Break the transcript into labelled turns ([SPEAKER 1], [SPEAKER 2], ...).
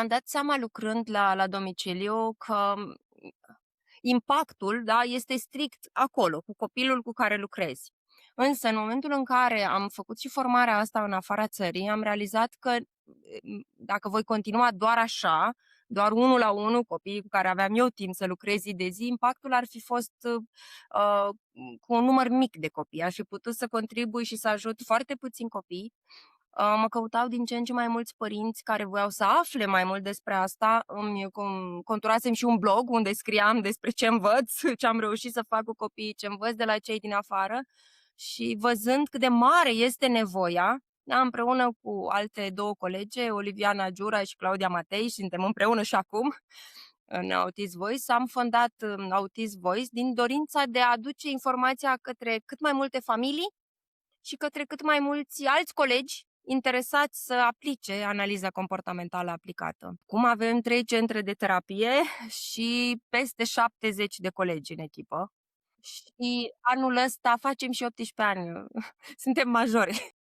[SPEAKER 1] mi-am dat seama lucrând la domiciliu că impactul, da, este strict acolo, cu copilul cu care lucrezi. Însă, în momentul în care am făcut și formarea asta în afara țării, am realizat că dacă voi continua doar așa, doar unul la unul, copiii cu care aveam eu timp să lucrez zi de zi, impactul ar fi fost uh, cu un număr mic de copii. Aș fi putut să contribui și să ajut foarte puțini copii. Mă căutau din ce în ce mai mulți părinți care voiau să afle mai mult despre asta. Îmi conturasem și un blog unde scriam despre ce învăț, ce am reușit să fac cu copiii, ce învăț de la cei din afară și văzând cât de mare este nevoia, da, împreună cu alte două colege, Oliviana Giura și Claudia Matei, și suntem împreună și acum în Autism Voice, am fondat Autism Voice din dorința de a aduce informația către cât mai multe familii și către cât mai mulți alți colegi interesați să aplice analiza comportamentală aplicată. Acum avem 3 centre de terapie și peste 70 de colegi în echipă. Și anul ăsta facem și 18 ani. Suntem majori.